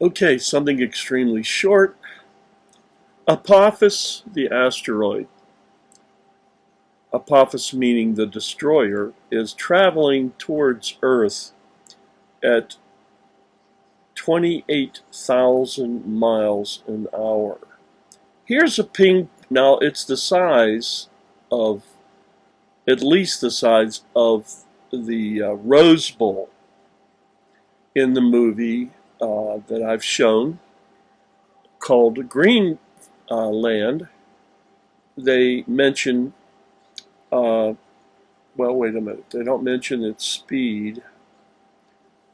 Okay, something extremely short. Apophis, the asteroid, Apophis meaning the destroyer, is traveling towards Earth at 28,000 miles an hour. Here's a ping. Now it's the size of, at least the size of the Rose Bowl in the movie that I've shown called Green Land. They mention, well, wait a minute. They don't mention its speed.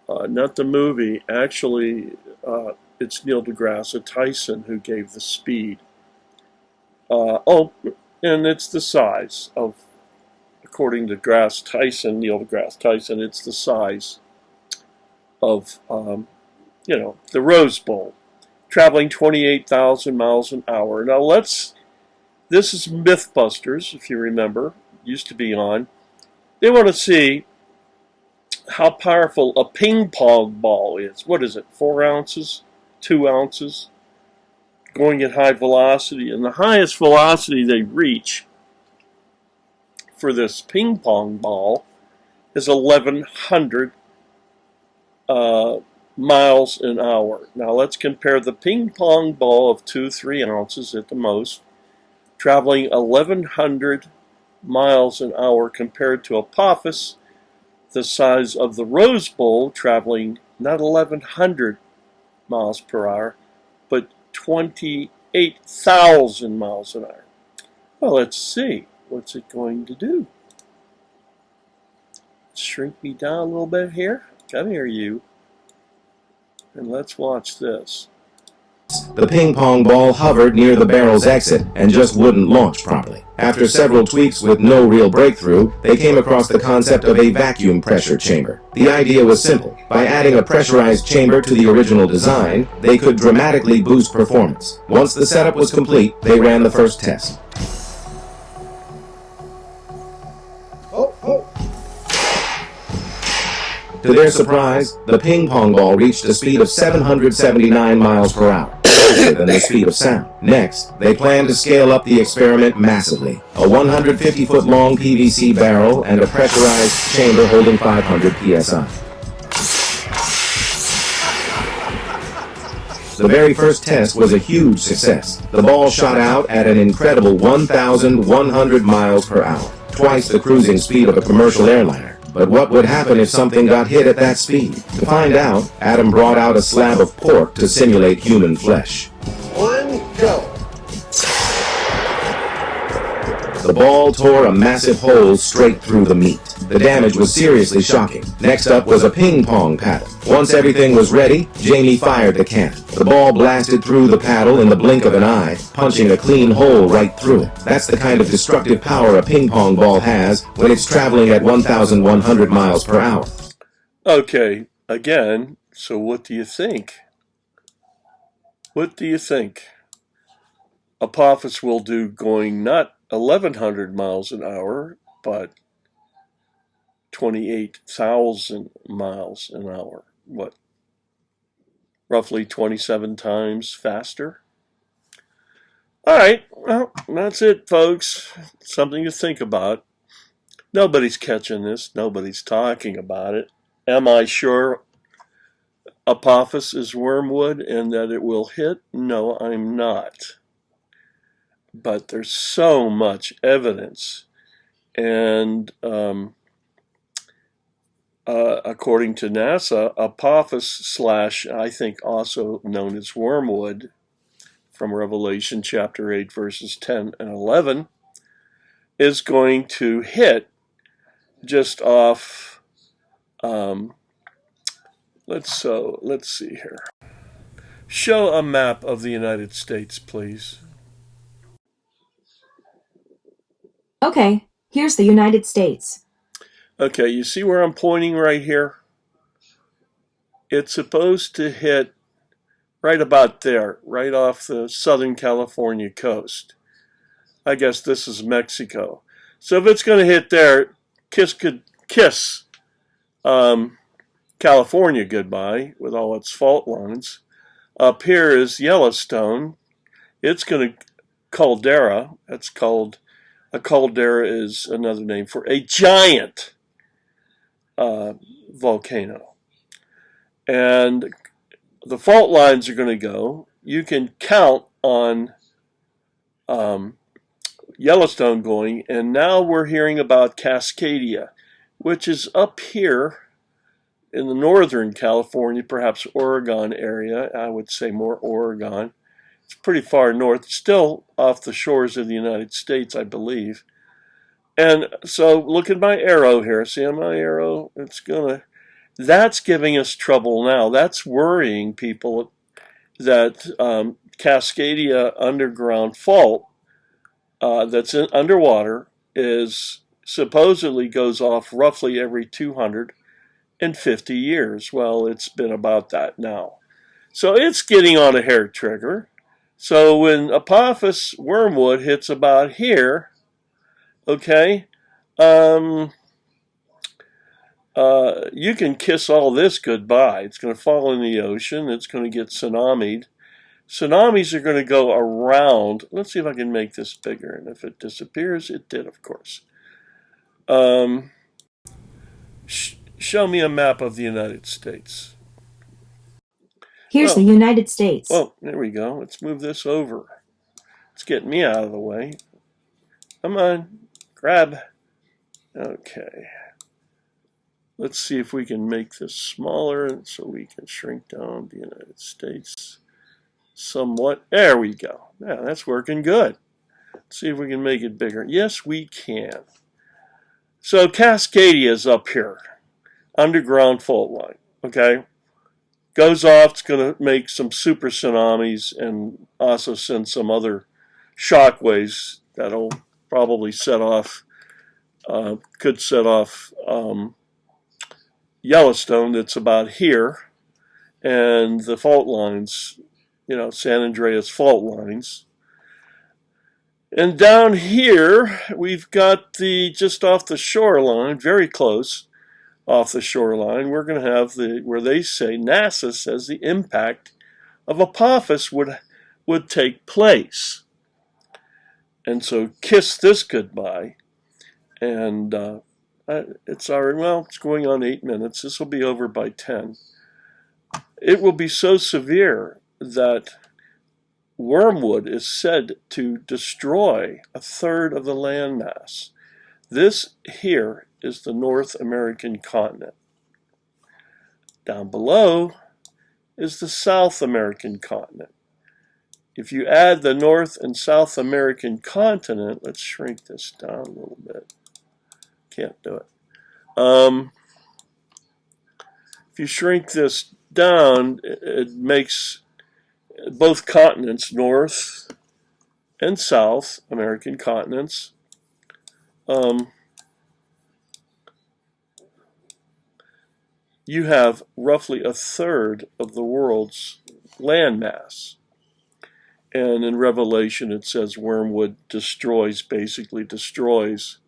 Not the movie. Actually, it's Neil deGrasse Tyson who gave the speed. And it's the size of, according to Neil deGrasse Tyson, it's the size of, the Rose Bowl, traveling 28,000 miles an hour. Now this is Mythbusters, if you remember, used to be on. They want to see how powerful a ping pong ball is. What is it, 4 ounces, 2 ounces, going at high velocity. And the highest velocity they reach for this ping pong ball is 1,100 miles an hour. Now let's compare the ping pong ball of 2-3 ounces at the most, traveling 1,100 miles an hour, compared to Apophis, the size of the Rose Bowl, traveling not 1,100 miles per hour, but 28,000 miles an hour. Well, let's see. What's it going to do? Shrink me down a little bit here. Come here, you. And let's watch this. The ping pong ball hovered near the barrel's exit and just wouldn't launch properly. After several tweaks with no real breakthrough, they came across the concept of a vacuum pressure chamber. The idea was simple. By adding a pressurized chamber to the original design, they could dramatically boost performance. Once the setup was complete, they ran the first test. To their surprise, the ping pong ball reached a speed of 779 miles per hour, faster than the speed of sound. Next, they planned to scale up the experiment massively. A 150-foot long PVC barrel and a pressurized chamber holding 500 psi. The very first test was a huge success. The ball shot out at an incredible 1,100 miles per hour, twice the cruising speed of a commercial airliner. But what would happen if something got hit at that speed? To find out, Adam brought out a slab of pork to simulate human flesh. 1, go! The ball tore a massive hole straight through the meat. The damage was seriously shocking. Next up was a ping pong paddle. Once everything was ready, Jamie fired the cannon. The ball blasted through the paddle in the blink of an eye, punching a clean hole right through it. That's the kind of destructive power a ping pong ball has when it's traveling at 1,100 miles per hour. Okay, again, so what do you think? What do you think Apophis will do going not 1,100 miles an hour, but 28,000 miles an hour? What? Roughly 27 times faster? All right, well, that's it, folks. Something to think about. Nobody's catching this. Nobody's talking about it. Am I sure Apophis is Wormwood and that it will hit? No, I'm not. But there's so much evidence. And according to NASA, Apophis / I think also known as Wormwood, from Revelation chapter 8 verses 10 and 11, is going to hit just off, let's see here. Show a map of the United States, please. Okay, here's the United States. Okay, you see where I'm pointing right here? It's supposed to hit right about there, right off the Southern California coast. I guess this is Mexico. So if it's going to hit there, could kiss California goodbye with all its fault lines. Up here is Yellowstone. It's going to caldera. That's called a caldera is another name for a giant volcano. And the fault lines are going to go. You can count on Yellowstone going, and now we're hearing about Cascadia, which is up here in the northern California, perhaps Oregon area. I would say more Oregon. It's pretty far north, still off the shores of the United States, I believe. And so look at my arrow here. See on my arrow? That's giving us trouble now. That's worrying people that Cascadia underground fault that's underwater is supposedly goes off roughly every 250 years. Well, it's been about that now. So it's getting on a hair trigger. So when Apophis Wormwood hits about here, okay, you can kiss all this goodbye. It's going to fall in the ocean. It's going to get tsunamied. Tsunamis are going to go around. Let's see if I can make this bigger. And if it disappears, it did, of course. Show me a map of the United States. Here's the United States. Oh, there we go. Let's move this over. Let's get me out of the way. Come on, grab. Okay. Let's see if we can make this smaller so we can shrink down the United States somewhat. There we go. Yeah, that's working good. Let's see if we can make it bigger. Yes, we can. So Cascadia is up here. Underground fault line. Okay. Goes off. It's going to make some super tsunamis and also send some other shock waves that'll probably set off, could set off Yellowstone that's about here, and the fault lines, San Andreas fault lines. And down here, we've got just off the shoreline, very close off the shoreline, we're going to have where they say, NASA says the impact of Apophis would take place. And so kiss this goodbye. And it's going on 8 minutes. This will be over by 10. It will be so severe that Wormwood is said to destroy a third of the landmass. This here is the North American continent. Down below is the South American continent. If you add the North and South American continent, let's shrink this down a little bit. Can't do it. If you shrink this down, it makes both continents, North and South American continents, you have roughly a third of the world's landmass. And in Revelation it says Wormwood basically destroys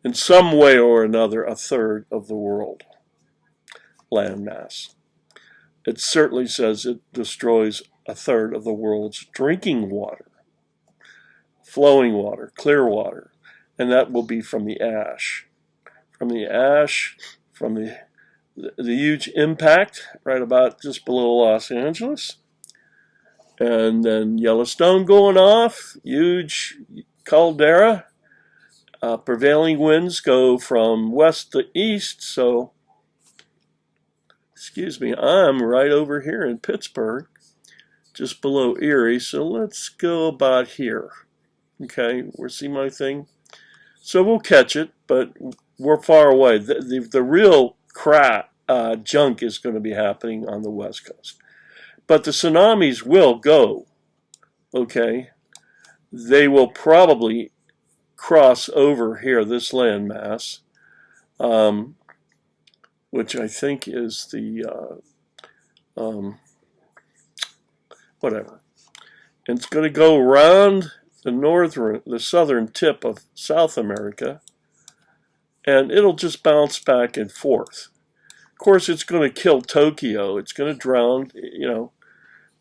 in some way or another a third of the world landmass. It certainly says it destroys a third of the world's drinking water, flowing water, clear water, and that will be from the ash. From the huge impact right about just below Los Angeles. And then Yellowstone going off, huge caldera. Prevailing winds go from west to east, so, I'm right over here in Pittsburgh, just below Erie, so let's go about here. Okay, see my thing? So we'll catch it, but we're far away. The real junk is going to be happening on the West Coast. But the tsunamis will go, okay? They will probably cross over here, this landmass, which I think is the, whatever. And it's going to go around the southern tip of South America, and it'll just bounce back and forth. Of course, it's going to kill Tokyo. It's going to drown,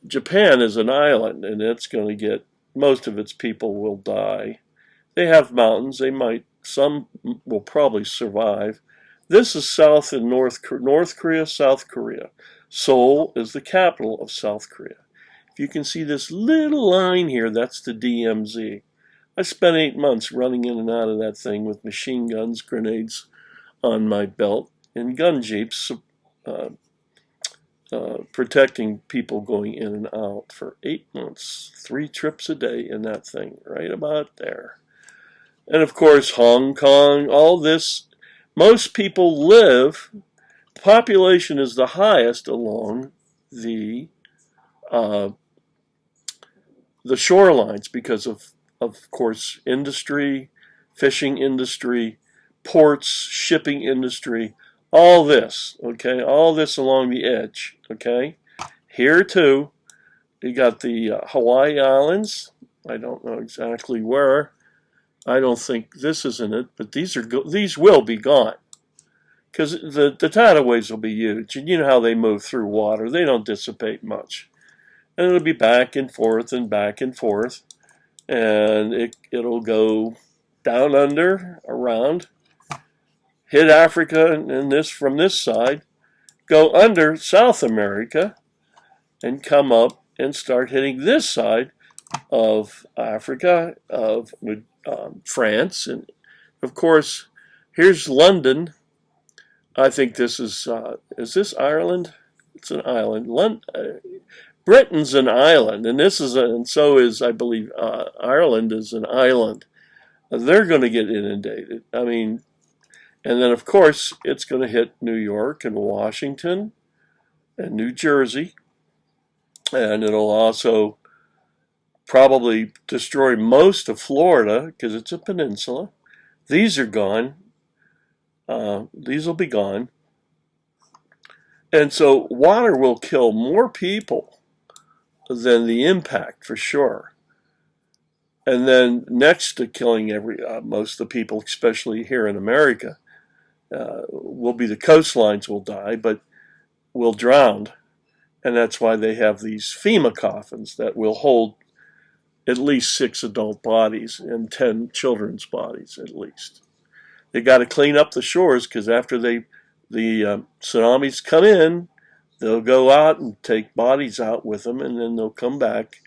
Japan is an island, and it's going to get, most of its people will die. They have mountains. Some will probably survive. This is South and North Korea, South Korea. Seoul is the capital of South Korea. If you can see this little line here, that's the DMZ. I spent 8 months running in and out of that thing with machine guns, grenades on my belt, and gun jeeps protecting people going in and out for 8 months, 3 trips a day in that thing, right about there. And of course, Hong Kong, all this, most people live, population is the highest along the shorelines because of course, industry, fishing industry, ports, shipping industry, all this, okay, all this along the edge, okay. Here too, you got the Hawaii Islands. I don't know exactly where. I don't think this is in it, but these will be gone because the tidal waves will be huge, and you know how they move through water. They don't dissipate much, and it'll be back and forth and back and forth, and it'll go down under, around, hit Africa and this from this side, go under South America, and come up and start hitting this side of Africa, of France, and of course, here's London. I think this is this Ireland? It's an island. Britain's an island, and and so is, I believe, Ireland is an island. They're going to get inundated. I mean, and then of course it's going to hit New York and Washington and New Jersey, and it'll also probably destroy most of Florida because it's a peninsula. These are gone. These will be gone. And so water will kill more people than the impact, for sure. And then next to killing most of the people, especially here in America, will be the coastlines will die, but will drown. And that's why they have these FEMA coffins that will hold at least 6 adult bodies and 10 children's bodies at least. They got to clean up the shores because after the tsunamis come in, they'll go out and take bodies out with them, and then they'll come back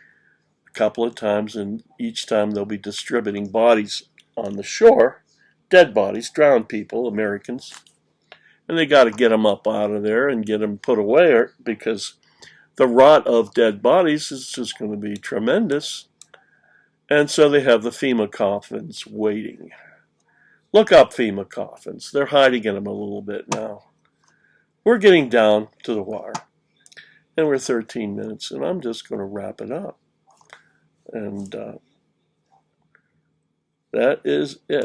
a couple of times, and each time they'll be distributing bodies on the shore, dead bodies, drowned people, Americans, and they got to get them up out of there and get them put away because the rot of dead bodies is just going to be tremendous. And so they have the FEMA coffins waiting. Look up FEMA coffins. They're hiding in them a little bit now. We're getting down to the wire. And we're 13 minutes, and I'm just going to wrap it up. And that is it.